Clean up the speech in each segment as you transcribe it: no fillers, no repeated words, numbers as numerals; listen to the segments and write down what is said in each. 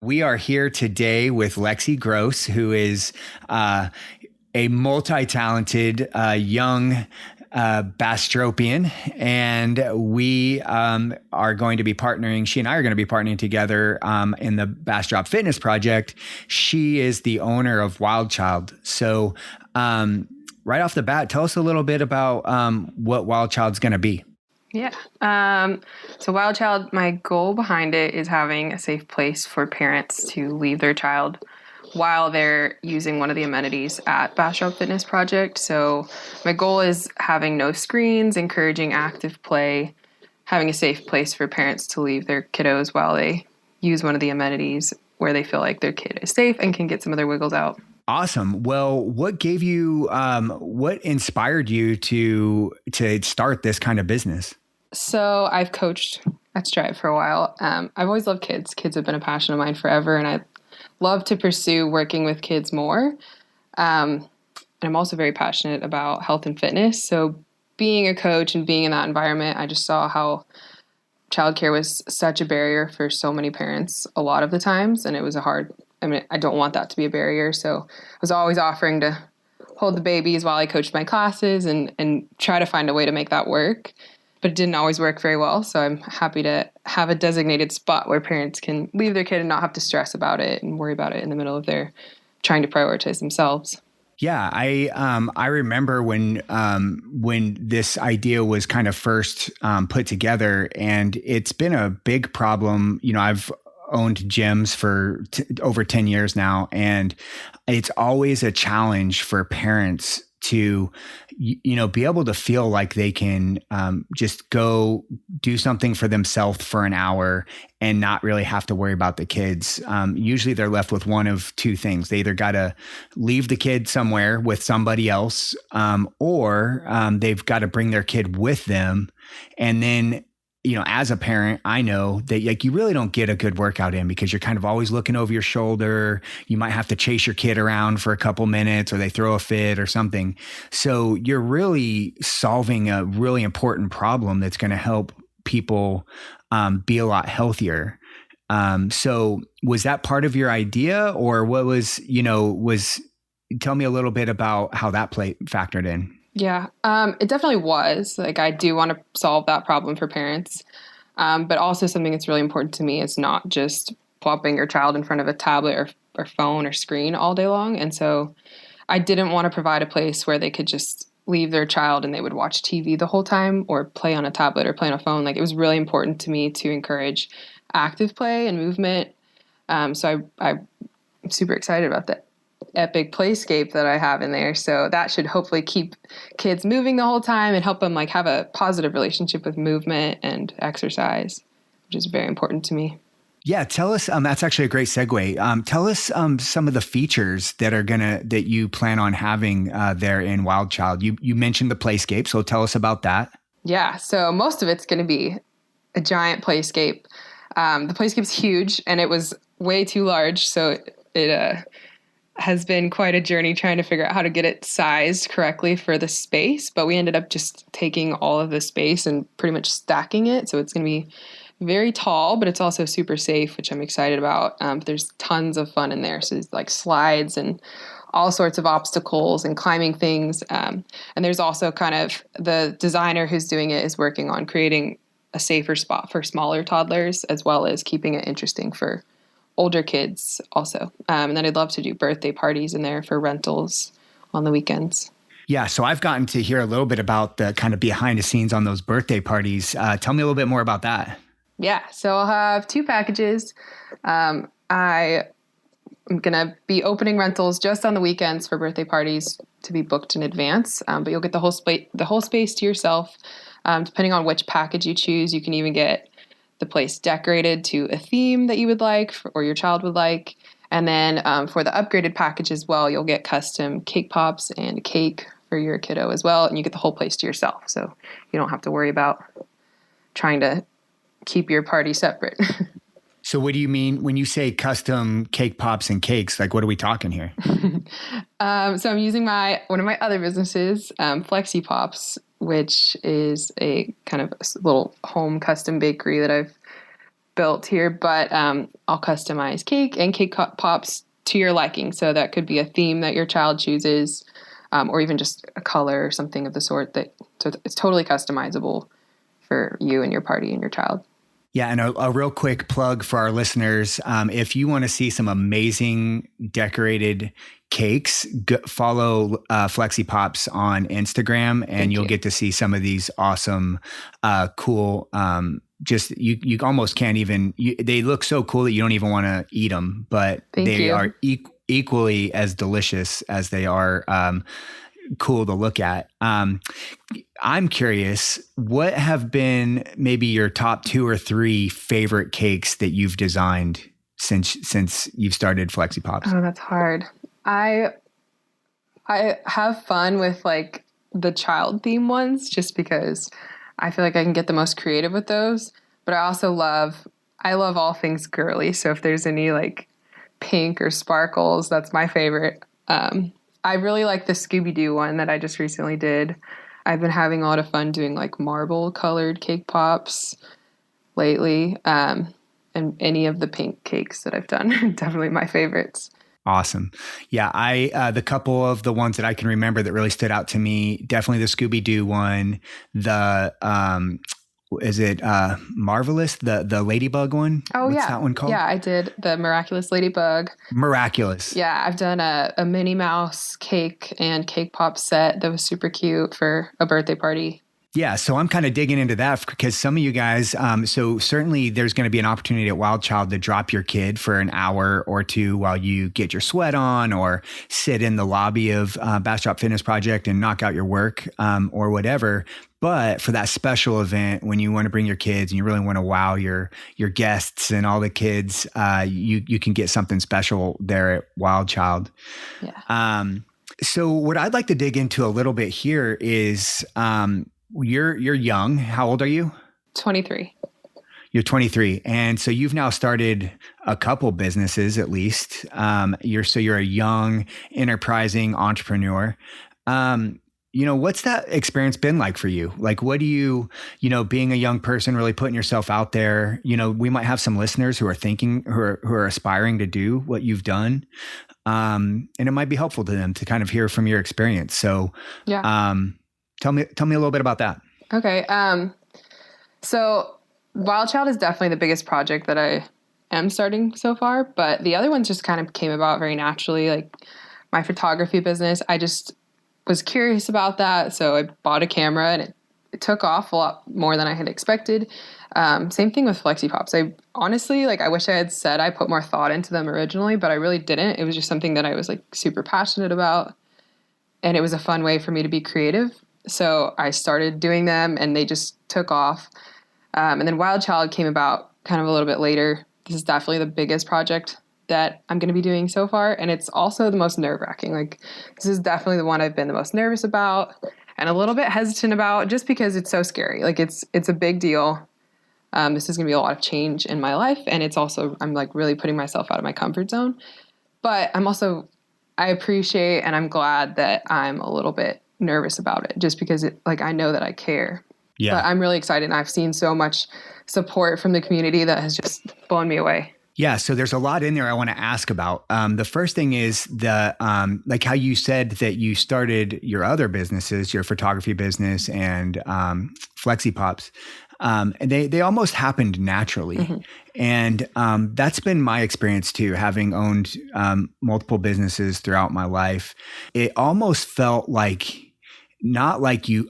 We are here today with Lexi Grose, who is a multi-talented young Bastropian, and we are going to be partnering. She and I are going to be partnering together in the Bastrop Fitness Project. She is the owner of Wild Child. So right off the bat, tell us a little bit about what Wild Child's going to be. Yeah. So Wild Child, my goal behind it is having a safe place for parents to leave their child while they're using one of the amenities at Bastrop Fitness Project. So my goal is having no screens, encouraging active play, having a safe place for parents to leave their kiddos while they use one of the amenities where they feel like their kid is safe and can get some of their wiggles out. Awesome. Well, what gave you, what inspired you to start this kind of business? So I've coached at Strive for a while. I've always loved kids. Kids have been a passion of mine forever, and I love to pursue working with kids more. And I'm also very passionate about health and fitness. So being a coach and being in that environment, I just saw how childcare was such a barrier for so many parents a lot of the times, and it was I don't want that to be a barrier. So I was always offering to hold the babies while I coached my classes and try to find a way to make that work. But it didn't always work very well. So I'm happy to have a designated spot where parents can leave their kid and not have to stress about it and worry about it in the middle of their trying to prioritize themselves. Yeah, I remember when this idea was kind of first put together, and it's been a big problem. You know, I've owned gyms for over 10 years now, and it's always a challenge for parents to, be able to feel like they can just go do something for themselves for an hour and not really have to worry about the kids. Usually they're left with one of two things. They either got to leave the kid somewhere with somebody else, or they've got to bring their kid with them. And then, as a parent, I know that you really don't get a good workout in because you're kind of always looking over your shoulder. You might have to chase your kid around for a couple minutes, or they throw a fit or something. So you're really solving a really important problem that's going to help people be a lot healthier. So was that part of your idea, or what was, tell me a little bit about how that factored in? Yeah, it definitely was. I do want to solve that problem for parents. But also something that's really important to me is not just plopping your child in front of a tablet or phone or screen all day long. And so I didn't want to provide a place where they could just leave their child and they would watch TV the whole time or play on a tablet or play on a phone. It was really important to me to encourage active play and movement. So I'm super excited about that epic playscape that I have in there. So that should hopefully keep kids moving the whole time and help them have a positive relationship with movement and exercise, which is very important to me. Yeah. Tell us, that's actually a great segue. Tell us some of the features that you plan on having there in Wild Child. You mentioned the playscape, so tell us about that. Yeah. So most of it's going to be a giant playscape. The playscape's huge and it was way too large. So it has been quite a journey trying to figure out how to get it sized correctly for the space, but we ended up just taking all of the space and pretty much stacking it. So it's going to be very tall, but it's also super safe, which I'm excited about. There's tons of fun in there. So there's slides and all sorts of obstacles and climbing things. And there's also kind of the designer who's doing it is working on creating a safer spot for smaller toddlers, as well as keeping it interesting for older kids also. And then I'd love to do birthday parties in there for rentals on the weekends. Yeah. So I've gotten to hear a little bit about the kind of behind the scenes on those birthday parties. Tell me a little bit more about that. Yeah. So I'll have two packages. I am going to be opening rentals just on the weekends for birthday parties to be booked in advance. But you'll get the whole space to yourself. Depending on which package you choose, you can even get the place decorated to a theme that you would like or your child would like. And then for the upgraded package as well, you'll get custom cake pops and cake for your kiddo as well. And you get the whole place to yourself. So you don't have to worry about trying to keep your party separate. So what do you mean when you say custom cake pops and cakes? What are we talking here? So I'm using one of my other businesses, Flexi Pops, which is a kind of a little home custom bakery that I've built here, but I'll customize cake and cake pops to your liking. So that could be a theme that your child chooses, or even just a color or something of the sort. So it's totally customizable for you and your party and your child. Yeah, and a real quick plug for our listeners. If you want to see some amazing decorated cakes, follow Flexi Pops on Instagram, and you'll get to see some of these awesome, cool, just you almost can't even, they look so cool that you don't even want to eat them, but they are equally as delicious as they are cool to look at. I'm curious, what have been maybe your top 2 or 3 favorite cakes that you've designed since you've started Flexi Pops? Oh, that's hard. I have fun with like the child theme ones just because I feel like I can get the most creative with those. But I love all things girly. So if there's any like pink or sparkles, that's my favorite. I really like the Scooby-Doo one that I just recently did. I've been having a lot of fun doing like marble colored cake pops lately. And any of the pink cakes that I've done, definitely my favorites. Awesome. Yeah, the couple of the ones that I can remember that really stood out to me, definitely the Scooby-Doo one, the is it Marvelous, the Ladybug one? Oh, What's yeah. that one called? Yeah, I did the Miraculous Ladybug. Miraculous. Yeah, I've done a Minnie Mouse cake and cake pop set that was super cute for a birthday party. Yeah, so I'm kind of digging into that because some of you guys, so certainly there's going to be an opportunity at Wild Child to drop your kid for an hour or two while you get your sweat on or sit in the lobby of Bastrop Fitness Project and knock out your work or whatever. But for that special event, when you want to bring your kids and you really want to wow your guests and all the kids, you can get something special there at Wild Child. Yeah. So what I'd like to dig into a little bit here is you're young. How old are you? 23. You're 23. And so you've now started a couple businesses at least. You're a young, enterprising entrepreneur. What's that experience been like for you? Like, what do you being a young person, really putting yourself out there, we might have some listeners who are who are aspiring to do what you've done. And it might be helpful to them to kind of hear from your experience. So, yeah. Tell me a little bit about that. Okay. So Wild Child is definitely the biggest project that I am starting so far, but the other ones just kind of came about very naturally. Like my photography business, I just was curious about that. So I bought a camera and it took off a lot more than I had expected. Same thing with Flexi Pops. I honestly, I wish I had said I put more thought into them originally, but I really didn't. It was just something that I was super passionate about. And it was a fun way for me to be creative. So I started doing them and they just took off. And then Wild Child came about kind of a little bit later. This is definitely the biggest project that I'm going to be doing so far. And it's also the most nerve-wracking. This is definitely the one I've been the most nervous about and a little bit hesitant about just because it's so scary. It's a big deal. This is going to be a lot of change in my life. And it's also, I'm really putting myself out of my comfort zone. But I appreciate and I'm glad that I'm a little bit nervous about it just because I know that I care. Yeah. But I'm really excited and I've seen so much support from the community that has just blown me away. Yeah. So there's a lot in there I want to ask about. The first thing is how you said that you started your other businesses, your photography business and Flexi Pops. And they almost happened naturally. Mm-hmm. And that's been my experience too, having owned multiple businesses throughout my life. It almost felt not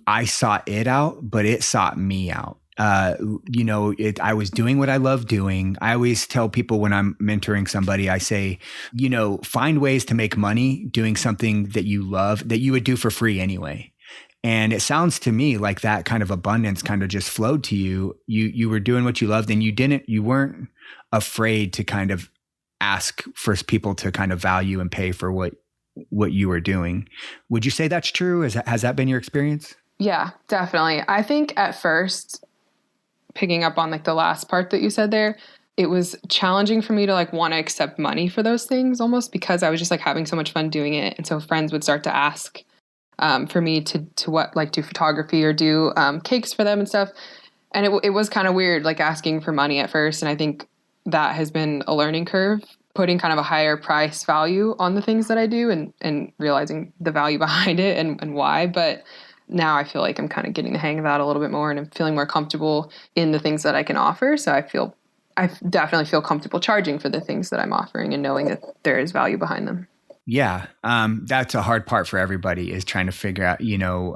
I sought it out, but it sought me out. I was doing what I love doing. I always tell people when I'm mentoring somebody, I say, find ways to make money doing something that you love that you would do for free anyway. And it sounds to me like that kind of abundance kind of just flowed to you. You were doing what you loved and you weren't afraid to kind of ask for people to kind of value and pay for what you were doing. Would you say that's true? Has that been your experience? Yeah, definitely. I think at first, picking up on the last part that you said there, it was challenging for me to want to accept money for those things almost because I was just having so much fun doing it. And so friends would start to ask for me to do photography or do cakes for them and stuff. And it was kind of weird, like asking for money at first. And I think that has been a learning curve, putting kind of a higher price value on the things that I do and realizing the value behind it and why. But now I feel like I'm kind of getting the hang of that a little bit more, and I'm feeling more comfortable in the things that I can offer. So I definitely feel comfortable charging for the things that I'm offering and knowing that there is value behind them. Yeah. That's a hard part for everybody, is trying to figure out,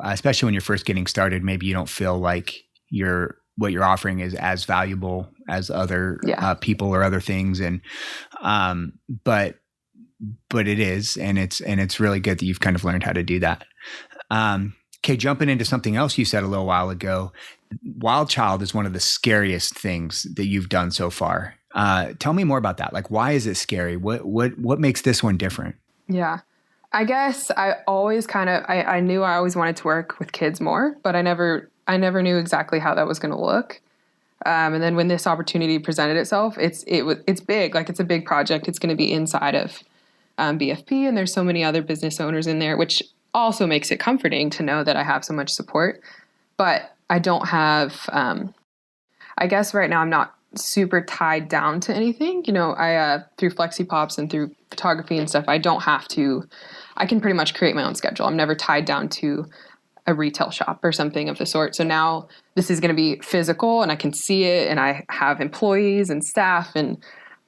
especially when you're first getting started, maybe you don't feel like what you're offering is as valuable as other people or other things. And, but it is, and it's really good that you've kind of learned how to do that. Okay. Jumping into something else you said a little while ago, Wild Child is one of the scariest things that you've done so far. Tell me more about that. Like, why is it scary? What makes this one different? Yeah. I guess I always I knew I always wanted to work with kids more, but I never knew exactly how that was going to look. And then when this opportunity presented itself, it's big. Like, it's a big project. It's going to be inside of BFP, and there's so many other business owners in there, which also makes it comforting to know that I have so much support. But I don't have, I guess right now I'm not super tied down to anything. I through Flexi Pops and through photography and stuff, I can pretty much create my own schedule. I'm never tied down to a retail shop or something of the sort. So now this is going to be physical, and I can see it, and I have employees and staff, and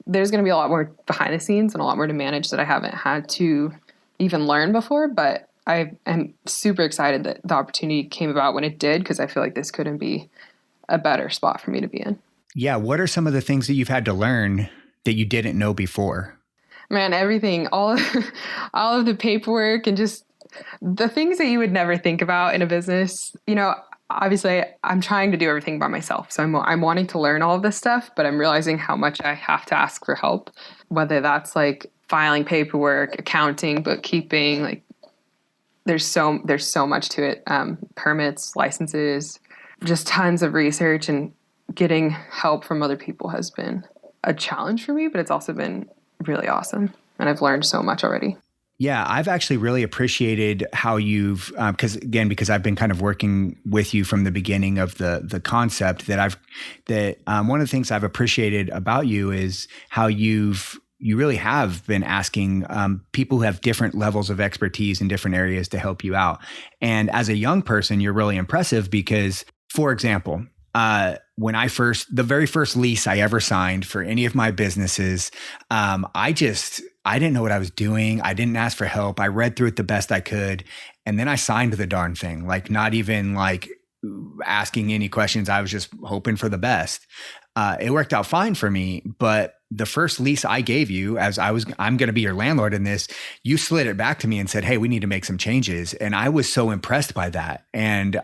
there's going to be a lot more behind the scenes and a lot more to manage that I haven't had to even learn before. But I am super excited that the opportunity came about when it did, because I feel like this couldn't be a better spot for me to be in. Yeah. What are some of the things that you've had to learn that you didn't know before? Man, everything, all of the paperwork and just the things that you would never think about in a business. Obviously I'm trying to do everything by myself. So I'm wanting to learn all of this stuff, but I'm realizing how much I have to ask for help, whether that's like filing paperwork, accounting, bookkeeping. Like, there's so much to it. Permits, licenses, just tons of research, and getting help from other people has been a challenge for me, but it's also been really awesome. And I've learned so much already. Yeah, I've actually really appreciated how you've, because I've been kind of working with you from the beginning of the concept, one of the things I've appreciated about you is how you really have been asking people who have different levels of expertise in different areas to help you out. And as a young person, you're really impressive because, for example, the very first lease I ever signed for any of my businesses, I didn't know what I was doing. I didn't ask for help. I read through it the best I could. And then I signed the darn thing, like not even like asking any questions. I was just hoping for the best. It worked out fine for me, but the first lease I gave you, I'm going to be your landlord in this, you slid it back to me and said, "Hey, we need to make some changes." And I was so impressed by that. And,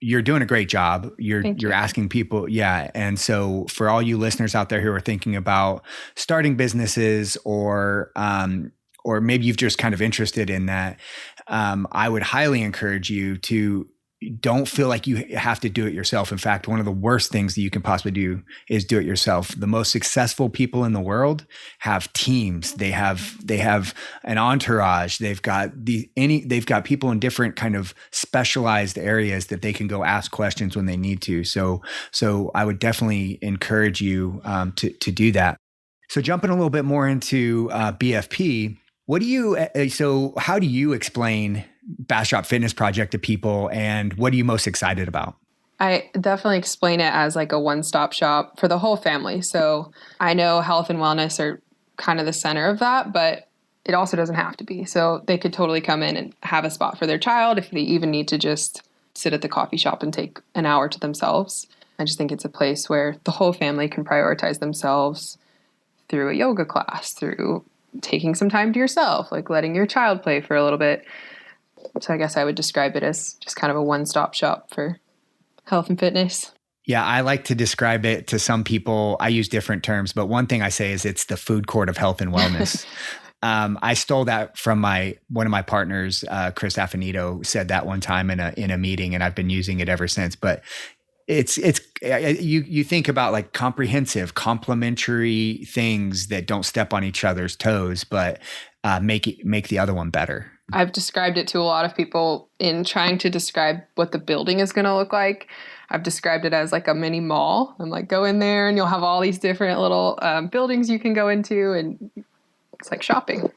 you're doing a great job. You're asking people. Yeah. And so for all you listeners out there who are thinking about starting businesses or maybe you've just kind of interested in that, I would highly encourage you to don't feel like you have to do it yourself. In fact, one of the worst things that you can possibly do is do it yourself. The most successful people in the world have teams. They have an entourage. They've got people in different kind of specialized areas that they can go ask questions when they need to. So I would definitely encourage you to do that. So jumping a little bit more into BFP, how do you explain Bastrop Fitness Project to people, and what are you most excited about? I definitely explain it as like a one-stop shop for the whole family. So I know health and wellness are kind of the center of that, but it also doesn't have to be. So they could totally come in and have a spot for their child if they even need to just sit at the coffee shop and take an hour to themselves. I just think it's a place where the whole family can prioritize themselves through a yoga class, through taking some time to yourself, like letting your child play for a little bit. So I guess I would describe it as just kind of a one-stop shop for health and fitness. Yeah, I like to describe it to some people. I use different terms, but one thing I say is it's the food court of health and wellness. I stole that from one of my partners, Chris Affinito, said that one time in a meeting, and I've been using it ever since. But you think about like comprehensive, complementary things that don't step on each other's toes, but make the other one better. I've described it to a lot of people in trying to describe what the building is going to look like. I've described it as like a mini mall. I'm like, go in there and you'll have all these different little buildings you can go into, and it's like shopping.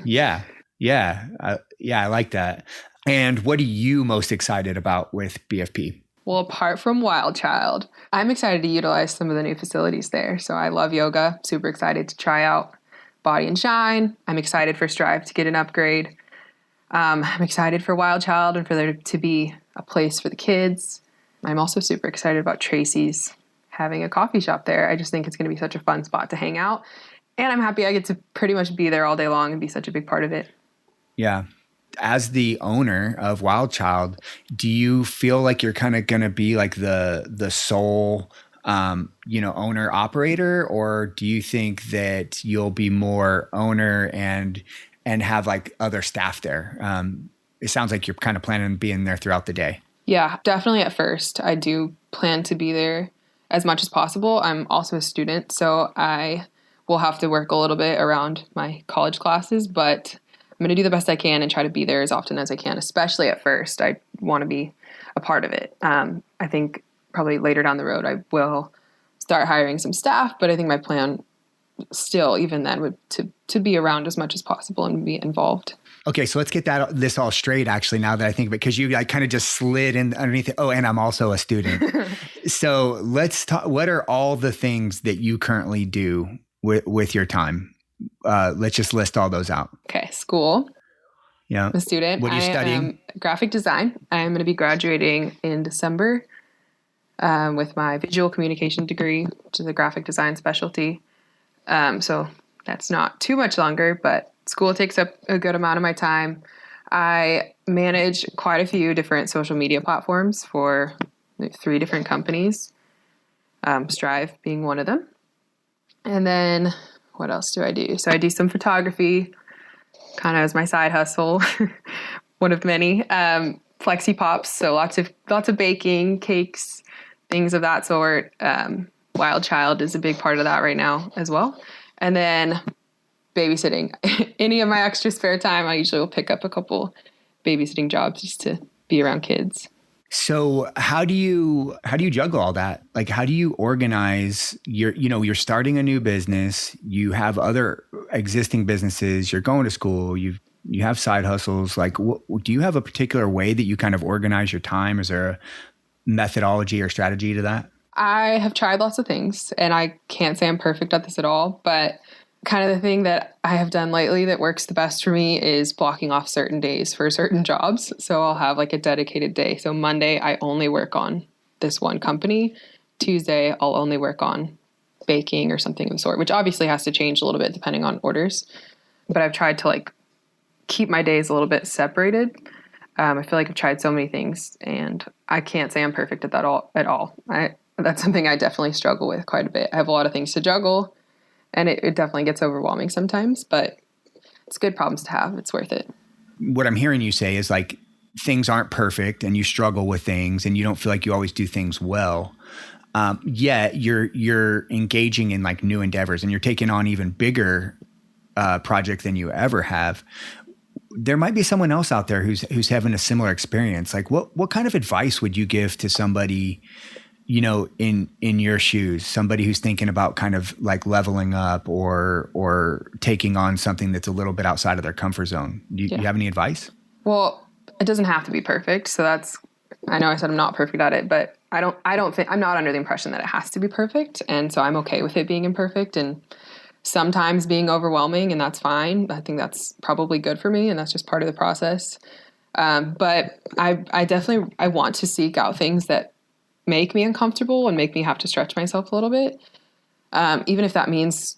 Yeah. Yeah. Yeah. I like that. And what are you most excited about with BFP? Well, apart from Wild Child, I'm excited to utilize some of the new facilities there. So I love yoga. Super excited to try out Body and Shine. I'm excited for Strive to get an upgrade. I'm excited for Wild Child and for there to be a place for the kids. I'm also super excited about Tracy's having a coffee shop there. I just think it's going to be such a fun spot to hang out. And I'm happy I get to pretty much be there all day long and be such a big part of it. Yeah. As the owner of Wild Child, do you feel like you're kind of going to be like the sole, owner operator, or do you think that you'll be more owner and have like other staff there? It sounds like you're kind of planning on being there throughout the day. Yeah, definitely at first. I do plan to be there as much as possible. I'm also a student, so I will have to work a little bit around my college classes, but I'm going to do the best I can and try to be there as often as I can, especially at first. I want to be a part of it. I think probably later down the road, I will start hiring some staff, but I think my plan still, even then, would to be around as much as possible and be involved. Okay, so let's get this all straight, actually, now that I think of it, because you kind of just slid in underneath it. Oh, and I'm also a student. So let's talk, what are all the things that you currently do with your time? Let's just list all those out. Okay, school. Yeah. I'm a student. What are you studying? Graphic design. I'm going to be graduating in December with my visual communication degree, which is a graphic design specialty. So that's not too much longer, but school takes up a good amount of my time. I manage quite a few different social media platforms for 3 different companies, Strive being one of them. And then what else do I do? So I do some photography, kind of as my side hustle, one of many. Flexi Pops, so lots of baking, cakes, things of that sort. Wild Child is a big part of that right now as well. And then babysitting. Any of my extra spare time, I usually will pick up a couple babysitting jobs just to be around kids. So how do you juggle all that? Like, how do you organize you're starting a new business, you have other existing businesses, you're going to school, you have side hustles. Like, do you have a particular way that you kind of organize your time? Is there a methodology or strategy to that? I have tried lots of things, and I can't say I'm perfect at this at all, but kind of the thing that I have done lately that works the best for me is blocking off certain days for certain jobs. So I'll have like a dedicated day. So Monday, I only work on this one company. Tuesday, I'll only work on baking or something of the sort, which obviously has to change a little bit depending on orders. But I've tried to like keep my days a little bit separated. I feel like I've tried so many things, and I can't say I'm perfect at that at all. That's something I definitely struggle with quite a bit. I have a lot of things to juggle, and it definitely gets overwhelming sometimes, but it's good problems to have. It's worth it. What I'm hearing you say is like things aren't perfect and you struggle with things and you don't feel like you always do things well. Yet you're engaging in like new endeavors and you're taking on even bigger project than you ever have. There might be someone else out there who's having a similar experience. Like what kind of advice would you give to somebody, in your shoes, somebody who's thinking about kind of like leveling up or taking on something that's a little bit outside of their comfort zone? Do you have any advice? Well, it doesn't have to be perfect. So I know I said I'm not perfect at it, but I don't think I'm not under the impression that it has to be perfect. And so I'm okay with it being imperfect and sometimes being overwhelming, and that's fine. I think that's probably good for me, and that's just part of the process. But I definitely want to seek out things that make me uncomfortable and make me have to stretch myself a little bit. Even if that means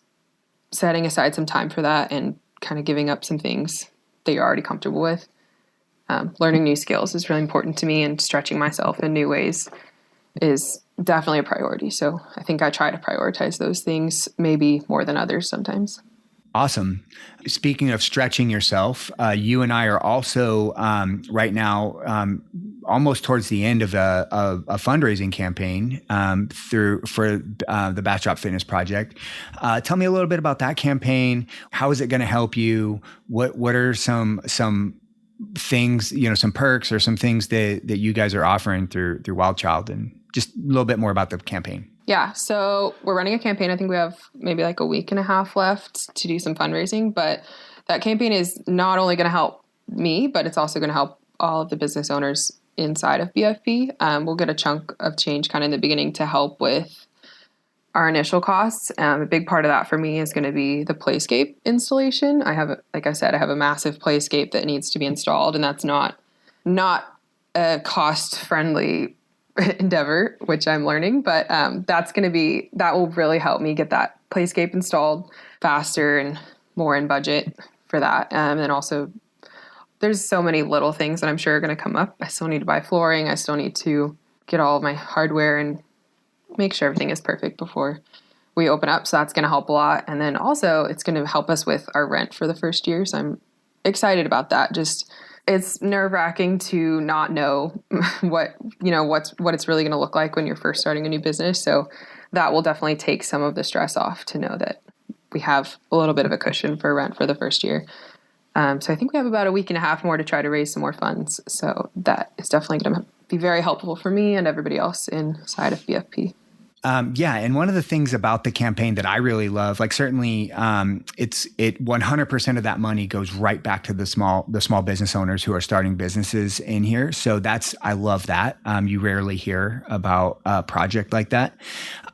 setting aside some time for that and kind of giving up some things that you're already comfortable with. Learning new skills is really important to me, and stretching myself in new ways is definitely a priority. So I think I try to prioritize those things maybe more than others sometimes. Awesome. Speaking of stretching yourself, you and I are also right now almost towards the end of a fundraising campaign for the Bastrop Fitness Project. Tell me a little bit about that campaign. How is it going to help you? What are some things, some perks or some things that you guys are offering through Wild Child, and just a little bit more about the campaign. Yeah. So we're running a campaign. I think we have maybe like a week and a half left to do some fundraising, but that campaign is not only going to help me, but it's also going to help all of the business owners inside of BFP. We'll get a chunk of change kind of in the beginning to help with our initial costs. A big part of that for me is going to be the playscape installation. Like I said, I have a massive playscape that needs to be installed, and that's not a cost-friendly endeavor, which I'm learning, but that will really help me get that playscape installed faster and more in budget for that. And then also there's so many little things that I'm sure are going to come up. I still need to buy flooring. I still need to get all of my hardware and make sure everything is perfect before we open up. So that's going to help a lot. And then also it's going to help us with our rent for the first year. So I'm excited about that. Just, it's nerve-wracking to not know what it's really going to look like when you're first starting a new business. So that will definitely take some of the stress off to know that we have a little bit of a cushion for rent for the first year. So I think we have about a week and a half more to try to raise some more funds. So that is definitely going to be very helpful for me and everybody else inside of BFP. Yeah. And one of the things about the campaign that I really love, like certainly it 100% of that money goes right back to the small business owners who are starting businesses in here. So I love that. You rarely hear about a project like that.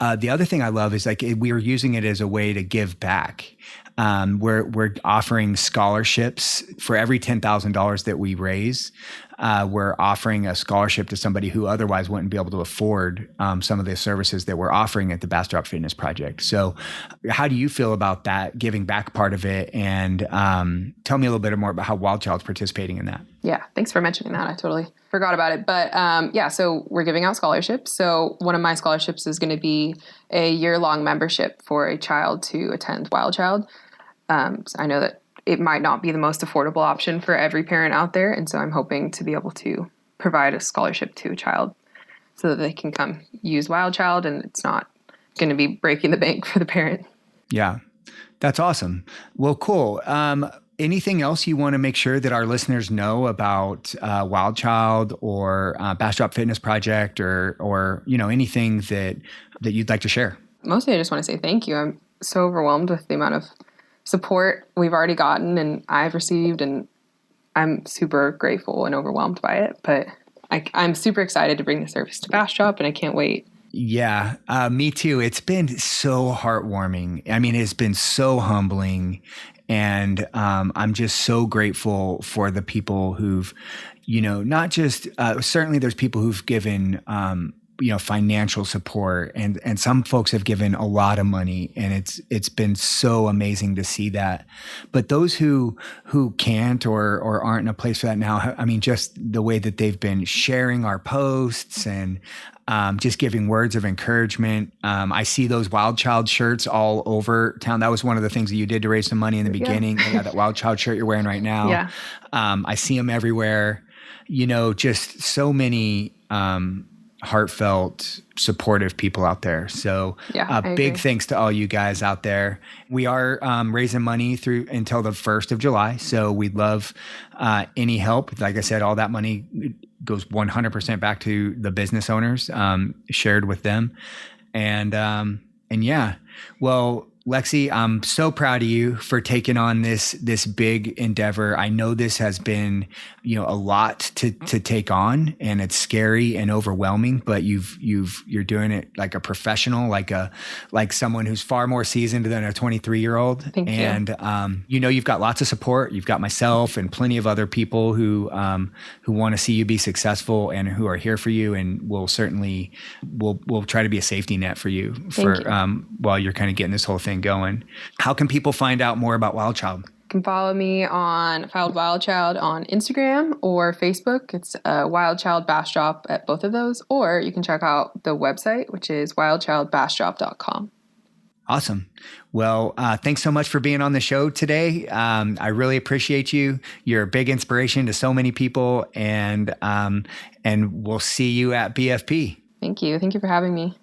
The other thing I love is like we are using it as a way to give back. We're offering scholarships for every $10,000 that we raise. We're offering a scholarship to somebody who otherwise wouldn't be able to afford some of the services that we're offering at the Bastrop Fitness Project. So how do you feel about that giving back part of it? And tell me a little bit more about how Wild Child's participating in that. Yeah, thanks for mentioning that. I totally forgot about it. But so we're giving out scholarships. So one of my scholarships is going to be a year-long membership for a child to attend Wild Child. So I know that it might not be the most affordable option for every parent out there. And so I'm hoping to be able to provide a scholarship to a child so that they can come use Wild Child and it's not going to be breaking the bank for the parent. Yeah, that's awesome. Well, cool. Anything else you want to make sure that our listeners know about Wild Child or Bastrop Fitness Project or anything that you'd like to share? Mostly I just want to say thank you. I'm so overwhelmed with the amount of support we've already gotten and I've received, and I'm super grateful and overwhelmed by it. But I'm super excited to bring the service to Bastrop, and I can't wait. Yeah, me too. It's been so heartwarming. I mean, it's been so humbling. And I'm just so grateful for the people who've, not just, certainly there's people who've given, financial support, and some folks have given a lot of money, and it's been so amazing to see that. But those who can't or aren't in a place for that now, I mean, just the way that they've been sharing our posts and just giving words of encouragement. I see those Wild Child shirts all over town. That was one of the things that you did to raise some money in the beginning. Yeah, that Wild Child shirt you're wearing right now. Yeah. I see them everywhere. Just so many heartfelt, supportive people out there. So big thanks to all you guys out there. We are raising money through until the 1st of July. So we'd love any help. Like I said, all that money goes 100% back to the business owners, shared with them. And yeah, well, Lexi, I'm so proud of you for taking on this big endeavor. I know this has been, a lot to take on, and it's scary and overwhelming, but you're doing it like a professional, like someone who's far more seasoned than a 23-year-old. Thank you. And you've got lots of support. You've got myself and plenty of other people who want to see you be successful and who are here for you, and we'll try to be a safety net for you while you're kind of getting this whole thing going. How can people find out more about Wild Child? You can follow me on Wild Child on Instagram or Facebook. It's Wild Child Bastrop at both of those. Or you can check out the website, which is wildchildbastrop.com. Awesome. Well, thanks so much for being on the show today. I really appreciate you. You're a big inspiration to so many people, and we'll see you at BFP. Thank you. Thank you for having me.